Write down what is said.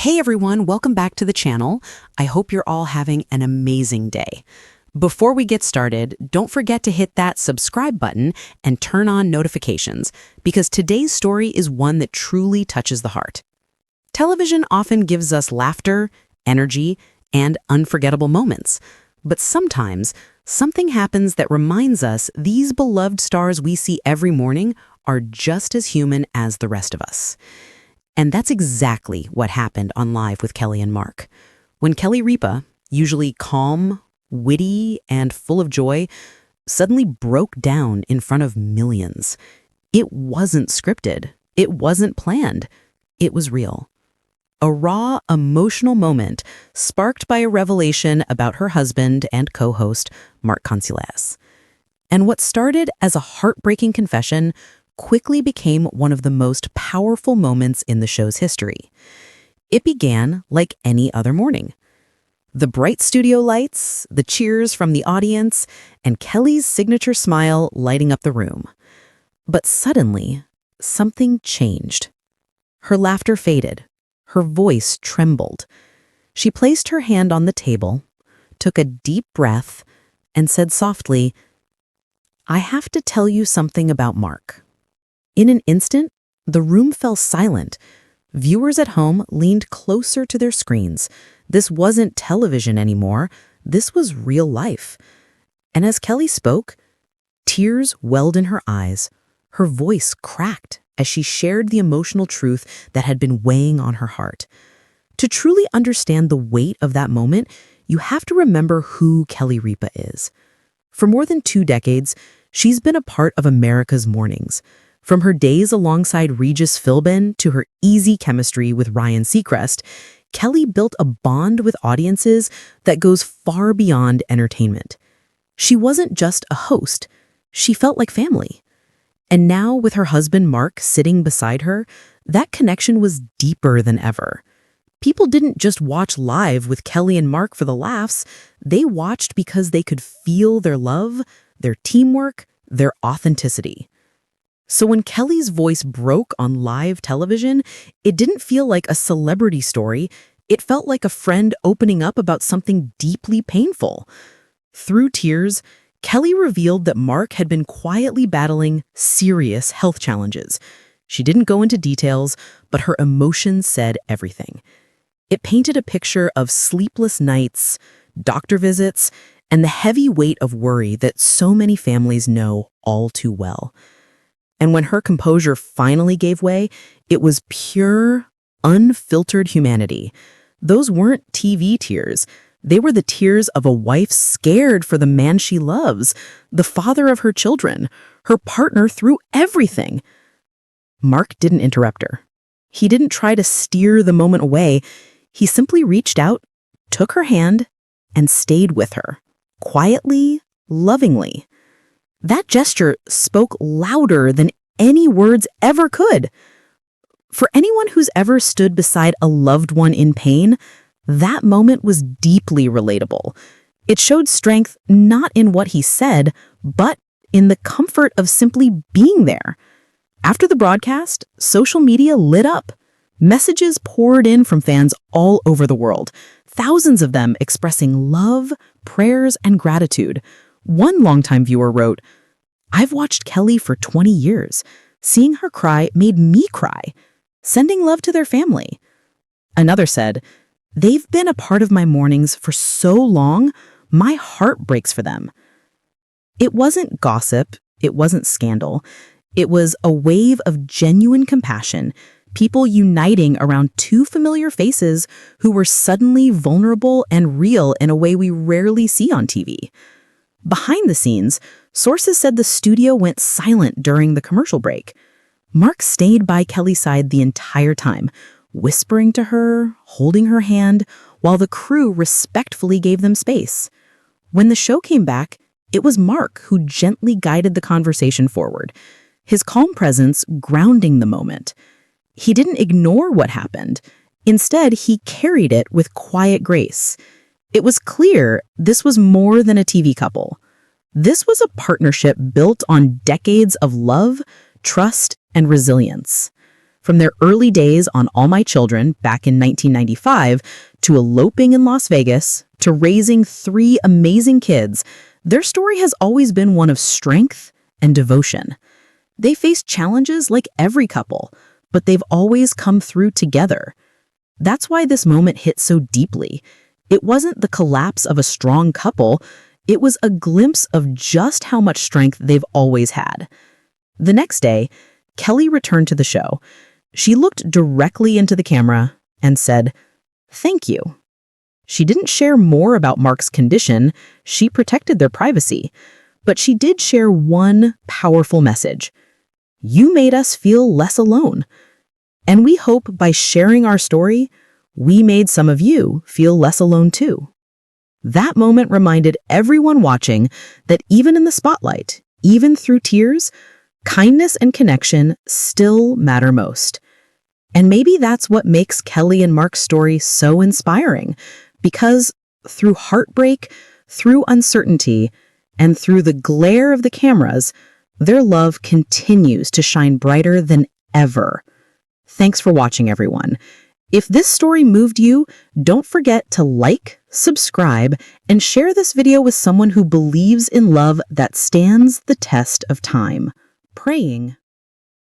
Hey everyone, welcome back to the channel. I hope you're all having an amazing day. Before we get started, don't forget to hit that subscribe button and turn on notifications, because today's story is one that truly touches the heart. Television often gives us laughter, energy, and unforgettable moments. But sometimes, something happens that reminds us these beloved stars we see every morning are just as human as the rest of us. And that's exactly what happened on Live with Kelly and Mark. When Kelly Ripa, usually calm, witty, and full of joy, suddenly broke down in front of millions. It wasn't scripted. It wasn't planned. It was real. A raw, emotional moment sparked by a revelation about her husband and co-host, Mark Consuelos. And what started as a heartbreaking confession quickly became one of the most powerful moments in the show's history. It began like any other morning. The bright studio lights, the cheers from the audience, and Kelly's signature smile lighting up the room. But suddenly, something changed. Her laughter faded. Her voice trembled. She placed her hand on the table, took a deep breath, and said softly, "I have to tell you something about Mark." In an instant, the room fell silent. Viewers at home leaned closer to their screens. This wasn't television anymore. This was real life. And as Kelly spoke, tears welled in her eyes. Her voice cracked as she shared the emotional truth that had been weighing on her heart. To truly understand the weight of that moment, you have to remember who Kelly Ripa is. For more than 2 decades, she's been a part of America's mornings. From her days alongside Regis Philbin to her easy chemistry with Ryan Seacrest, Kelly built a bond with audiences that goes far beyond entertainment. She wasn't just a host, she felt like family. And now, with her husband Mark sitting beside her, that connection was deeper than ever. People didn't just watch Live with Kelly and Mark for the laughs, they watched because they could feel their love, their teamwork, their authenticity. So when Kelly's voice broke on live television, it didn't feel like a celebrity story. It felt like a friend opening up about something deeply painful. Through tears, Kelly revealed that Mark had been quietly battling serious health challenges. She didn't go into details, but her emotions said everything. It painted a picture of sleepless nights, doctor visits, and the heavy weight of worry that so many families know all too well. And when her composure finally gave way, it was pure, unfiltered humanity. Those weren't TV tears. They were the tears of a wife scared for the man she loves, the father of her children, her partner through everything. Mark didn't interrupt her. He didn't try to steer the moment away. He simply reached out, took her hand, and stayed with her, quietly, lovingly. That gesture spoke louder than any words ever could. For anyone who's ever stood beside a loved one in pain, that moment was deeply relatable. It showed strength not in what he said, but in the comfort of simply being there. After the broadcast, social media lit up. Messages poured in from fans all over the world, thousands of them expressing love, prayers, and gratitude. One longtime viewer wrote, "I've watched Kelly for 20 years. Seeing her cry made me cry. Sending love to their family." Another said, "They've been a part of my mornings for so long, my heart breaks for them." It wasn't gossip. It wasn't scandal. It was a wave of genuine compassion, people uniting around 2 familiar faces who were suddenly vulnerable and real in a way we rarely see on TV. Behind the scenes, sources said the studio went silent during the commercial break. Mark stayed by Kelly's side the entire time, whispering to her, holding her hand, while the crew respectfully gave them space. When the show came back, it was Mark who gently guided the conversation forward, his calm presence grounding the moment. He didn't ignore what happened. Instead, he carried it with quiet grace. It was clear this was more than a TV couple. This was a partnership built on decades of love, trust, and resilience. From their early days on All My Children back in 1995 to eloping in Las Vegas to raising 3 amazing kids, their story has always been one of strength and devotion. They faced challenges like every couple, but they've always come through together. That's why this moment hit so deeply. It wasn't the collapse of a strong couple, it was a glimpse of just how much strength they've always had. The next day, Kelly returned to the show. She looked directly into the camera and said, "Thank you." She didn't share more about Mark's condition, she protected their privacy, but she did share one powerful message. You made us feel less alone. And we hope by sharing our story, we made some of you feel less alone too. That moment reminded everyone watching that even in the spotlight, even through tears, kindness and connection still matter most. And maybe that's what makes Kelly and Mark's story so inspiring, because through heartbreak, through uncertainty, and through the glare of the cameras, their love continues to shine brighter than ever. Thanks for watching, everyone. If this story moved you, don't forget to like, subscribe, and share this video with someone who believes in love that stands the test of time. Praying